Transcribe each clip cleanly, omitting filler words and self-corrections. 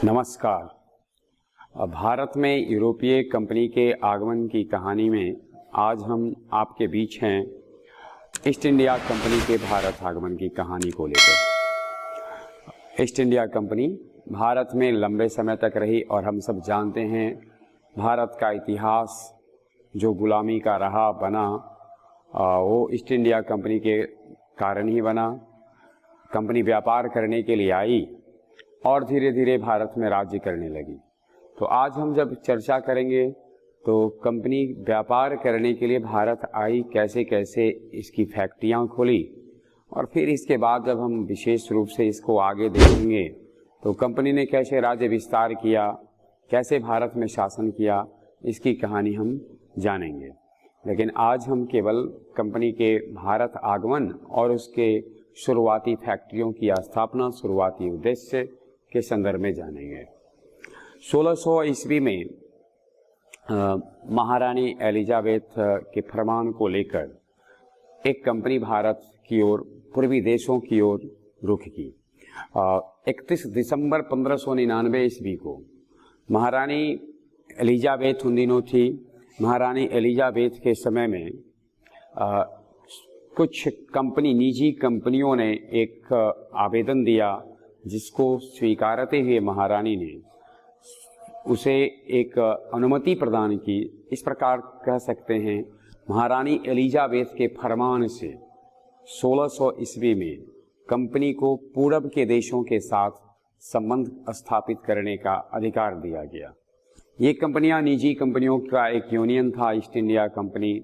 नमस्कार। भारत में यूरोपीय कंपनी के आगमन की कहानी में आज हम आपके बीच हैं ईस्ट इंडिया कंपनी के भारत आगमन की कहानी को लेकर। ईस्ट इंडिया कंपनी भारत में लंबे समय तक रही और हम सब जानते हैं भारत का इतिहास जो गुलामी का रहा बना वो ईस्ट इंडिया कंपनी के कारण ही बना। कंपनी व्यापार करने के लिए आई और धीरे धीरे भारत में राज्य करने लगी। तो आज हम जब चर्चा करेंगे तो कंपनी व्यापार करने के लिए भारत आई, कैसे कैसे इसकी फैक्ट्रियां खोली, और फिर इसके बाद जब हम विशेष रूप से इसको आगे देखेंगे तो कंपनी ने कैसे राज्य विस्तार किया, कैसे भारत में शासन किया, इसकी कहानी हम जानेंगे। लेकिन आज हम केवल कंपनी के भारत आगमन और उसके शुरुआती फैक्ट्रियों की स्थापना, शुरुआती उद्देश्य के संदर्भ में जानेंगे। 1600 ईस्वी में महारानी एलिजाबेथ के फरमान को लेकर एक कंपनी भारत की ओर, पूर्वी देशों की ओर रुख की। 31 दिसंबर 1599 ईस्वी को महारानी एलिजाबेथ उन दिनों थी। महारानी एलिजाबेथ के समय में कुछ निजी कंपनियों ने एक आवेदन दिया जिसको स्वीकारते हुए महारानी ने उसे एक अनुमति प्रदान की। इस प्रकार कह सकते हैं महारानी एलिजाबेथ के फरमान से 1600 ईस्वी में कंपनी को पूर्व के देशों के साथ संबंध स्थापित करने का अधिकार दिया गया। ये कंपनियां निजी कंपनियों का एक यूनियन था, ईस्ट इंडिया कंपनी।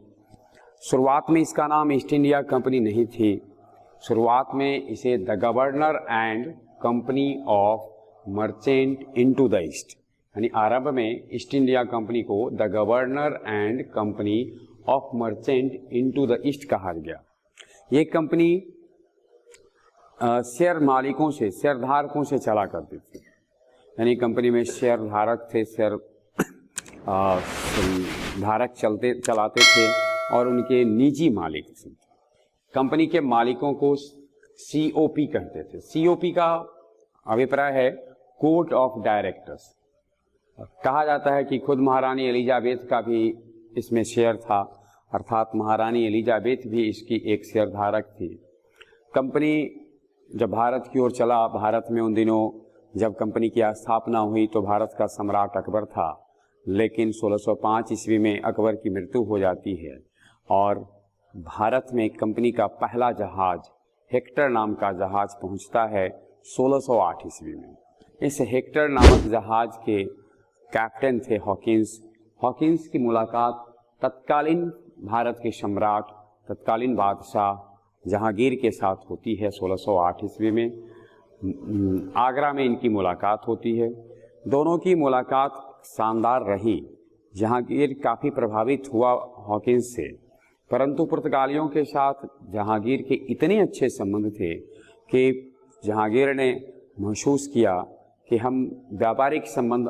शुरुआत में इसका नाम ईस्ट इंडिया कंपनी नहीं थी। शुरुआत में इसे the governor and company of merchant into the east, यानी आरंभ में ईस्ट इंडिया कंपनी को the governor and company of merchant into the east कहा गया। ये कंपनी शेयर मालिकों से, शेयरधारकों से चला करती थी, यानी कंपनी में शेयरधारक थे, शेयर धारक चलाते थे और उनके निजी मालिक थे। कंपनी के मालिकों को COP कहते थे। COP का अभिप्राय है कोर्ट ऑफ डायरेक्टर्स। कहा जाता है कि खुद महारानी एलिजाबेथ का भी इसमें शेयर था, अर्थात महारानी एलिजाबेथ भी इसकी एक शेयरधारक थी। कंपनी जब भारत की ओर चला, भारत में उन दिनों जब कंपनी की स्थापना हुई तो भारत का सम्राट अकबर था, लेकिन 1605 ईस्वी में अकबर की मृत्यु हो जाती है और भारत में कंपनी का पहला जहाज हेक्टर नाम का जहाज पहुंचता है 1608 ईस्वी में। इस हेक्टर नामक जहाज के कैप्टन थे हॉकिंस। हॉकिंस की मुलाकात तत्कालीन भारत के सम्राट, तत्कालीन बादशाह जहांगीर के साथ होती है 1608 ईस्वी में। आगरा में इनकी मुलाकात होती है। दोनों की मुलाकात शानदार रही। जहांगीर काफ़ी प्रभावित हुआ हॉकिंस से, परंतु पुर्तगालियों के साथ जहांगीर के इतने अच्छे संबंध थे कि जहांगीर ने महसूस किया कि हम व्यापारिक संबंध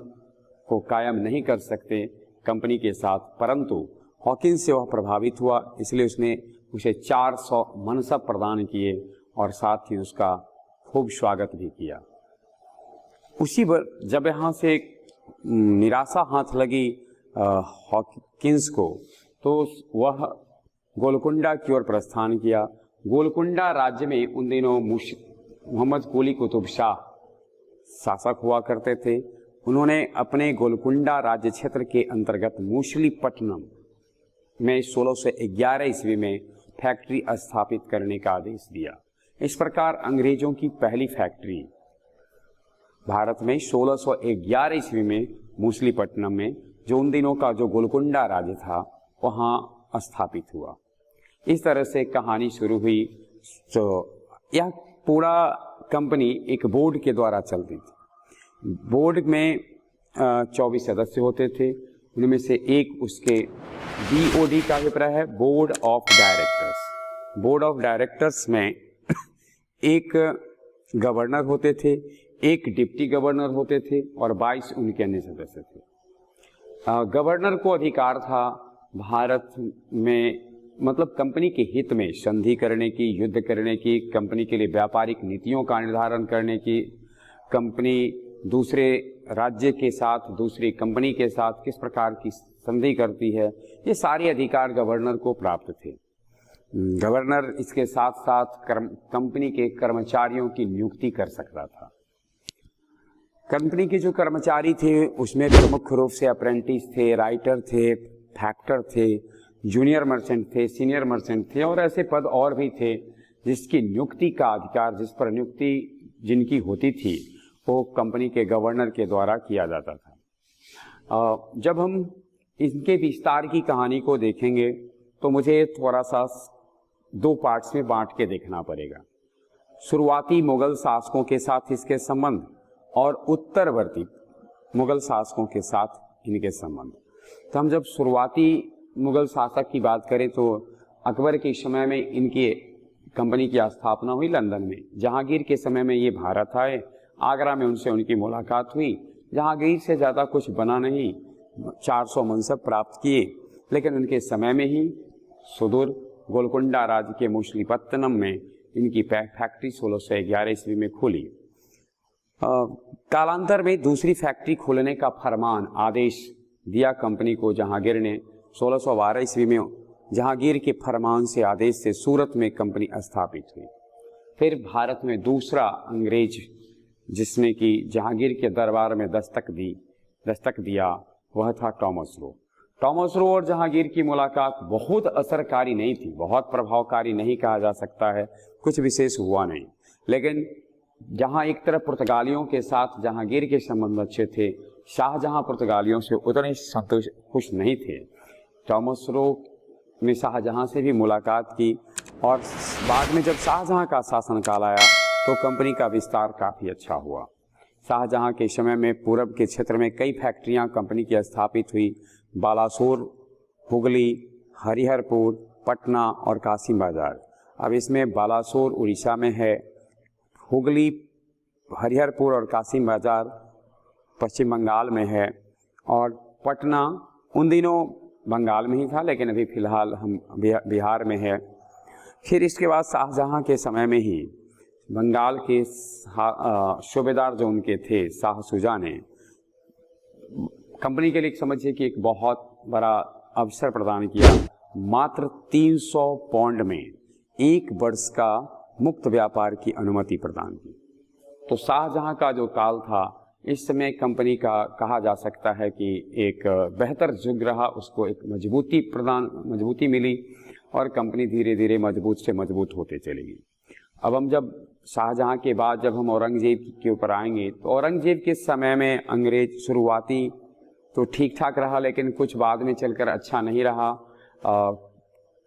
को कायम नहीं कर सकते कंपनी के साथ, परंतु हॉकिंस से वह प्रभावित हुआ, इसलिए उसने उसे 400 मनसब प्रदान किए और साथ ही उसका खूब स्वागत भी किया। उसी जब यहाँ से निराशा हाथ लगी हॉकिंस को, तो वह गोलकुंडा की ओर प्रस्थान किया। गोलकुंडा राज्य में उन दिनों मोहम्मद कुली कुतुब शाह शासक हुआ करते थे। उन्होंने अपने गोलकुंडा राज्य क्षेत्र के अंतर्गत मूसलीपट्टनम में 1611 ईस्वी में फैक्ट्री स्थापित करने का आदेश दिया। इस प्रकार अंग्रेजों की पहली फैक्ट्री भारत में 1611 ईस्वी में मूसलीपट्टनम में, जो उन दिनों का जो गोलकुंडा राज्य था, वहाँ स्थापित हुआ। इस तरह से कहानी शुरू हुई। तो यह पूरा कंपनी एक बोर्ड के द्वारा चलती थी। बोर्ड में 24 सदस्य होते थे। उनमें से एक उसके BOD का अभिप्राय है board of directors. Board of directors में एक गवर्नर होते थे, एक डिप्टी गवर्नर होते थे और 22 उनके अन्य सदस्य थे। गवर्नर को अधिकार था भारत में, मतलब कंपनी के हित में संधि करने की, युद्ध करने की, कंपनी के लिए व्यापारिक नीतियों का निर्धारण करने की, कंपनी दूसरे राज्य के साथ, दूसरी कंपनी के साथ किस प्रकार की संधि करती है, ये सारे अधिकार गवर्नर को प्राप्त थे। गवर्नर इसके साथ साथ कंपनी के कर्मचारियों की नियुक्ति कर सकता था। कंपनी के जो कर्मचारी थे उसमें प्रमुख रूप से अप्रेंटिस थे, राइटर थे, फैक्टर थे, जूनियर मर्चेंट थे, सीनियर मर्चेंट थे और ऐसे पद और भी थे जिसकी नियुक्ति का अधिकार, जिस पर नियुक्ति जिनकी होती थी वो कंपनी के गवर्नर के द्वारा किया जाता था। जब हम इनके विस्तार की कहानी को देखेंगे तो मुझे थोड़ा सा 2 पार्ट्स में बांट के देखना पड़ेगा। शुरुआती मुगल शासकों के साथ इसके संबंध और उत्तरवर्ती मुगल शासकों के साथ इनके संबंध। तो हम जब शुरुआती मुगल शासक की बात करें तो अकबर के समय में इनकी कंपनी की स्थापना हुई लंदन में। जहांगीर के समय में ये भारत आए, आगरा में उनसे उनकी मुलाकात हुई। जहांगीर से ज़्यादा कुछ बना नहीं, 400 मनसब प्राप्त किए, लेकिन उनके समय में ही सुदूर गोलकुंडा राज्य के मछलीपत्तनम में इनकी फैक्ट्री 1611 ईस्वी में खुली। कालांतर में दूसरी फैक्ट्री खोलने का फरमान, आदेश दिया कंपनी को जहांगीर ने। 1612 ईस्वी में जहांगीर के फरमान से, आदेश से सूरत में कंपनी स्थापित हुई। फिर भारत में दूसरा अंग्रेज जिसने कि जहांगीर के दरबार में दस्तक दिया वह था टॉमस रो। टॉमस रो और जहांगीर की मुलाकात बहुत असरकारी नहीं थी, बहुत प्रभावकारी नहीं कहा जा सकता है, कुछ विशेष हुआ नहीं। लेकिन जहां एक तरफ पुर्तगालियों के साथ जहांगीर के संबंध अच्छे थे, शाहजहां पुर्तगालियों से उतने खुश नहीं थे। टॉमस रो ने शाहजहां से भी मुलाकात की और बाद में जब शाहजहां का शासनकाल आया तो कंपनी का विस्तार काफ़ी अच्छा हुआ। शाहजहां के समय में पूरब के क्षेत्र में कई फैक्ट्रियां कंपनी की स्थापित हुई। बालासोर, हुगली, हरिहरपुर, पटना और कासिम बाजार। अब इसमें बालासोर उड़ीसा में है, हुगली, हरिहरपुर और कासिम बाजार पश्चिम बंगाल में है और पटना उन दिनों बंगाल में ही था लेकिन अभी फ़िलहाल हम बिहार में है। फिर इसके बाद शाहजहां के समय में ही बंगाल के सूबेदार जो उनके थे शाह शुजा ने कंपनी के लिए समझिए कि एक बहुत बड़ा अवसर प्रदान किया। मात्र 300 पाउंड में 1 वर्ष का मुक्त व्यापार की अनुमति प्रदान की। तो शाहजहां का जो काल था इस समय कंपनी का कहा जा सकता है कि एक बेहतर युग रहा, उसको एक मजबूती मिली और कंपनी धीरे धीरे मजबूत से मजबूत होते चलेगी। अब हम जब शाहजहां के बाद जब हम औरंगजेब के ऊपर आएंगे तो औरंगजेब के समय में अंग्रेज शुरुआती तो ठीक ठाक रहा लेकिन कुछ बाद में चलकर अच्छा नहीं रहा।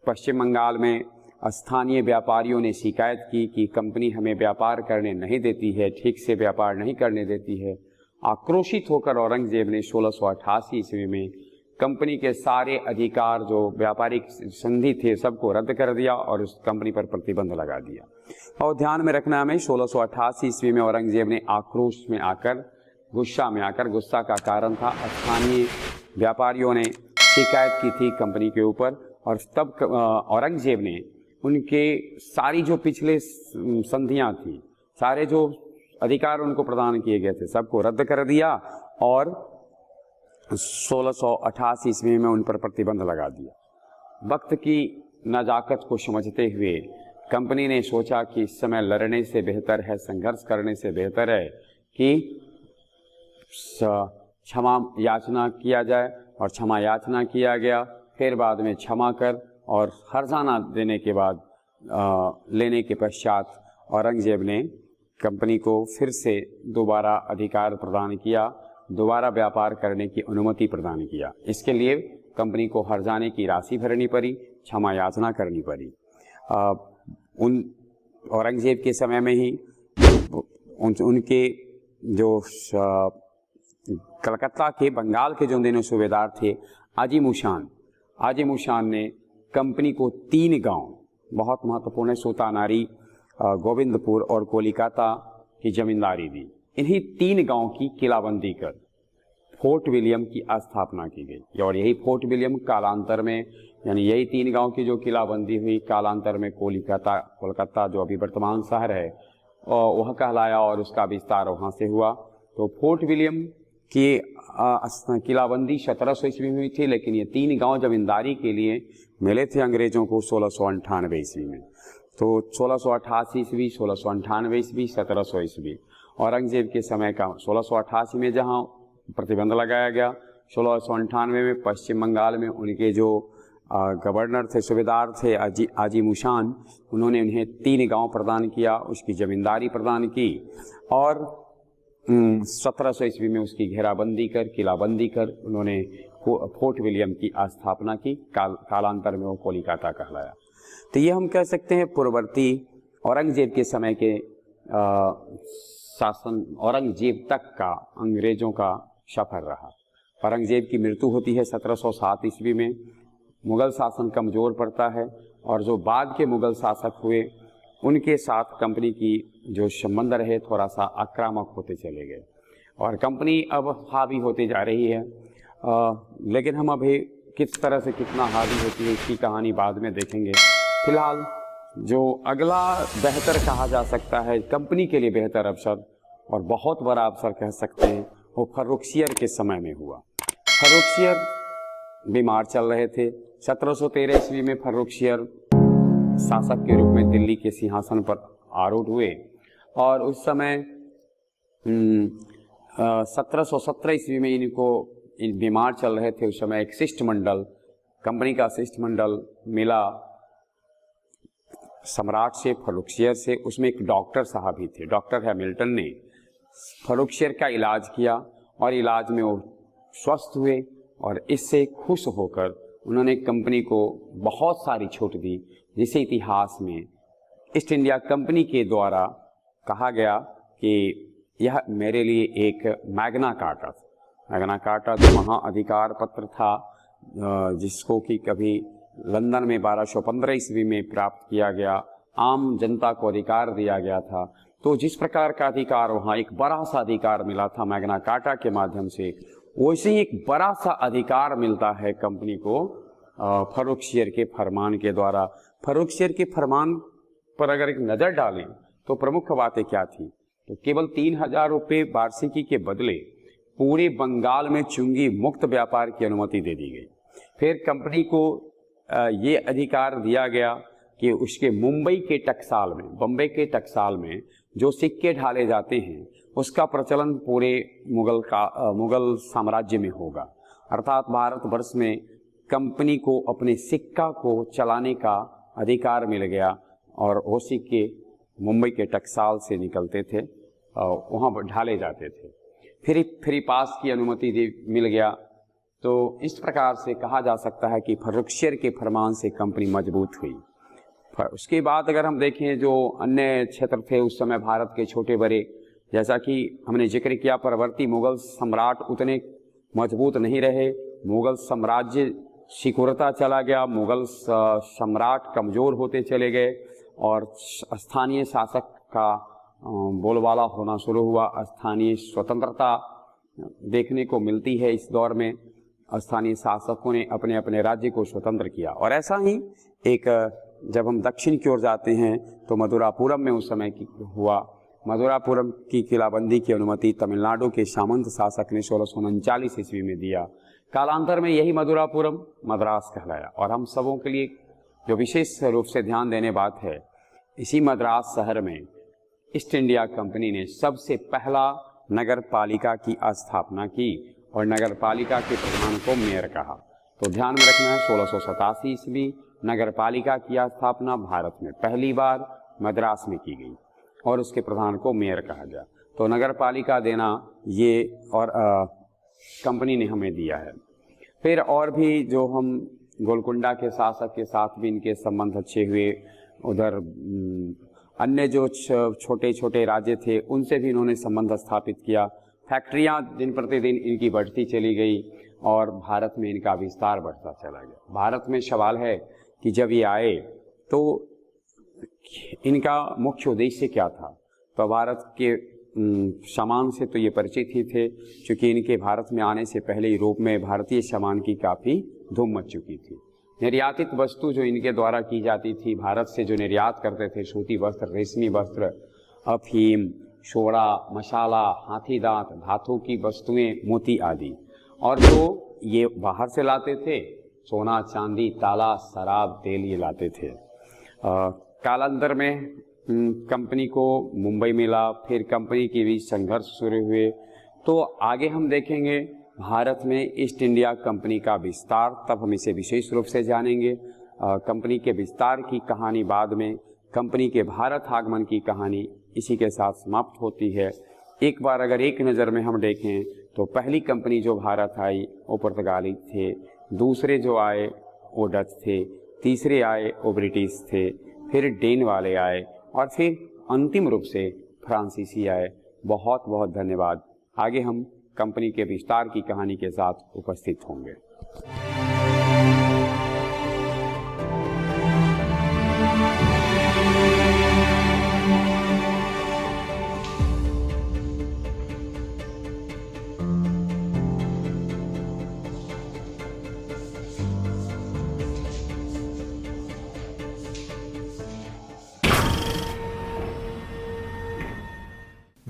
पश्चिम बंगाल में स्थानीय व्यापारियों ने शिकायत की कि कंपनी हमें व्यापार करने नहीं देती है, ठीक से व्यापार नहीं करने देती है। आक्रोशित होकर औरंगजेब ने 1688 ईस्वी में कंपनी के सारे अधिकार जो व्यापारिक संधि थे सबको रद्द कर दिया और उस कंपनी पर प्रतिबंध लगा दिया। और ध्यान में रखना हमें 1688 ईस्वी में औरंगजेब ने आक्रोश में आकर गुस्सा का कारण था स्थानीय व्यापारियों ने शिकायत की थी कंपनी के ऊपर और तब औरंगजेब ने उनके सारी जो पिछले संधियां थी, सारे जो अधिकार उनको प्रदान किए गए थे सबको रद्द कर दिया और 1688 ईस्वी में उन पर प्रतिबंध लगा दिया। वक्त की नजाकत को समझते हुए कंपनी ने सोचा कि इस समय लड़ने से बेहतर है, संघर्ष करने से बेहतर है कि क्षमा याचना किया जाए और क्षमा याचना किया गया। फिर बाद में क्षमा कर और हर्जाना देने के बाद लेने के पश्चात औरंगजेब ने कंपनी को फिर से दोबारा अधिकार प्रदान किया, दोबारा व्यापार करने की अनुमति प्रदान किया। इसके लिए कंपनी को हर्जाने की राशि भरनी पड़ी, क्षमा याचना करनी पड़ी। उन औरंगजेब के समय में ही उनके जो कलकत्ता के बंगाल के जो दिनों सूबेदार थे आजिमुशान ने कंपनी को 3 गांव बहुत महत्वपूर्ण है, सूतानारी, गोविंदपुर और कोलिकाता की जमींदारी दी। इन्हीं 3 गांव की किलाबंदी कर फोर्ट विलियम की स्थापना की गई और यही फोर्ट विलियम कालांतर में यानी यही 3 गांव की जो किलाबंदी हुई कालांतर में कोलकाता जो अभी वर्तमान शहर है वह कहलाया और उसका विस्तार वहाँ से हुआ तो फोर्ट विलियम की किलाबंदी 1700 ईस्वी में हुई थी, लेकिन ये 3 गांव जमींदारी के लिए मिले थे अंग्रेजों को 1698 ईस्वी में। तो 1688 ईस्वी, 1698 ईस्वी, 1700 ईस्वी। औरंगजेब के समय का 1688 में जहां प्रतिबंध लगाया गया, 1698 में पश्चिम बंगाल में उनके जो गवर्नर थे, सूबेदार थे आजी मुशान, उन्होंने उन्हें 3 गांव प्रदान किया, उसकी जमींदारी प्रदान की और 1700 ईस्वी में उसकी घेराबंदी कर, किलाबंदी कर उन्होंने फोर्ट विलियम की स्थापना की। कालांतर में वो कोलकाता कहलाया। तो ये हम कह सकते हैं पूर्ववर्ती औरंगजेब के समय के शासन, औरंगजेब तक का अंग्रेजों का सफर रहा। औरंगजेब की मृत्यु होती है 1707 ईस्वी में। मुगल शासन कमज़ोर पड़ता है और जो बाद के मुगल शासक हुए उनके साथ कंपनी की जो संबंध रहे थोड़ा सा आक्रामक होते चले गए और कंपनी अब हावी होती जा रही है। लेकिन हम अभी किस तरह से कितना हावी होती है इसकी कहानी बाद में देखेंगे। फिलहाल जो अगला बेहतर कहा जा सकता है कंपनी के लिए बेहतर अवसर और बहुत बड़ा अवसर कह सकते हैं, वो फर्रुखसियर के समय में हुआ। फर्रुखसियर बीमार चल रहे थे। 1713 ईस्वी में फर्रुखसियर शासक के रूप में दिल्ली के सिंहासन पर आरूढ़ हुए और उस समय 1717 ईस्वी में इनको बीमार चल रहे थे। उस समय एक शिष्टमंडल, कंपनी का शिष्टमंडल मिला सम्राट से, फर्रुखसियर से। उसमें एक डॉक्टर साहब भी थे, डॉक्टर हैमिल्टन ने फर्रुखसियर का इलाज किया और इलाज में वो स्वस्थ हुए और इससे खुश होकर उन्होंने कंपनी को बहुत सारी छूट दी, जिसे इतिहास में ईस्ट इंडिया कंपनी के द्वारा कहा गया कि यह मेरे लिए एक मैग्ना कार्टा था। मैग्ना कार्टा जो महाअधिकार पत्र था जिसको कि कभी लंदन में 1215 ईस्वी में प्राप्त किया गया, आम जनता को अधिकार दिया गया था। तो जिस प्रकार का अधिकार वहाँ एक बड़ा सा अधिकार मिला था मैग्ना कार्टा के माध्यम से, वैसे ही एक बड़ा सा अधिकार मिलता है कंपनी को फर्रुखसियर के फरमान के द्वारा। फर्रुखसियर के फरमान पर अगर एक नज़र डालें तो प्रमुख बातें क्या थी, तो केवल 3000 रुपये वार्षिकी के बदले पूरे बंगाल में चुंगी मुक्त व्यापार की अनुमति दे दी गई। फिर कंपनी को ये अधिकार दिया गया कि उसके मुंबई के टकसाल में, बम्बई के टकसाल में जो सिक्के ढाले जाते हैं उसका प्रचलन पूरे मुगल साम्राज्य में होगा। अर्थात भारतवर्ष में कंपनी को अपने सिक्का को चलाने का अधिकार मिल गया और वो सिक्के मुंबई के टकसाल से निकलते थे, वहाँ ढाले जाते थे। फिर फ्री पास की अनुमति मिल गया। तो इस प्रकार से कहा जा सकता है कि फर्रुखसियर के फरमान से कंपनी मजबूत हुई। उसके बाद अगर हम देखें जो अन्य क्षेत्र थे उस समय भारत के छोटे बड़े, जैसा कि हमने जिक्र किया, परवर्ती मुगल सम्राट उतने मजबूत नहीं रहे, मुगल साम्राज्य सिकुड़ता चला गया, मुगल सम्राट कमज़ोर होते चले गए और स्थानीय शासक का बोलबाला होना शुरू हुआ। स्थानीय स्वतंत्रता देखने को मिलती है इस दौर में। स्थानीय शासकों ने अपने अपने राज्य को स्वतंत्र किया और ऐसा ही एक जब हम दक्षिण की ओर जाते हैं तो मदुरापुरम में उस समय हुआ। मदुरापुरम की किलाबंदी की अनुमति तमिलनाडु के सामंत शासक ने 1639 ईस्वी में दिया। कालांतर में यही मदुरापुरम मद्रास कहलाया। और हम सबों के लिए जो विशेष रूप से ध्यान देने बात है, इसी मद्रास शहर में ईस्ट इंडिया कंपनी ने सबसे पहला नगर पालिका की स्थापना की और नगर पालिका के प्रधान को मेयर कहा। तो ध्यान में रखना है 1687 ईस्वी नगर पालिका की स्थापना भारत में पहली बार मद्रास में की गई और उसके प्रधान को मेयर कहा गया। तो नगर पालिका देना ये और कंपनी ने हमें दिया है। फिर और भी जो हम गोलकुंडा के शासक के साथ भी इनके संबंध अच्छे हुए, उधर अन्य जो छोटे छोटे राज्य थे उनसे भी इन्होंने संबंध स्थापित किया। फैक्ट्रियां दिन प्रतिदिन इनकी बढ़ती चली गई और भारत में इनका विस्तार बढ़ता चला गया। भारत में सवाल है कि जब ये आए तो इनका मुख्य उद्देश्य क्या था। तो भारत के सामान से तो ये परिचित ही थे, क्योंकि इनके भारत में आने से पहले यूरोप में भारतीय सामान की काफ़ी धूम मच चुकी थी। निर्यातित वस्तु जो इनके द्वारा की जाती थी, भारत से जो निर्यात करते थे, सूती वस्त्र, रेशमी वस्त्र, अफीम, सोडा, मसाला, हाथी दांत, धातु की वस्तुएं, मोती आदि। और जो ये बाहर से लाते थे, सोना, चांदी, ताला, शराब, तेल ये लाते थे। कालांतर में कंपनी को मुंबई मिला, फिर कंपनी के बीच संघर्ष शुरू हुए। तो आगे हम देखेंगे भारत में ईस्ट इंडिया कंपनी का विस्तार, तब हम इसे विशेष रूप से जानेंगे। कंपनी के विस्तार की कहानी बाद में, कंपनी के भारत आगमन की कहानी इसी के साथ समाप्त होती है। एक बार अगर एक नज़र में हम देखें तो पहली कंपनी जो भारत आई वो पुर्तगाली थे, दूसरे जो आए वो डच थे, तीसरे आए वो ब्रिटिश थे, फिर डेन वाले आए और फिर अंतिम रूप से फ्रांसीसी आए। बहुत बहुत धन्यवाद। आगे हम कंपनी के विस्तार की कहानी के साथ उपस्थित होंगे।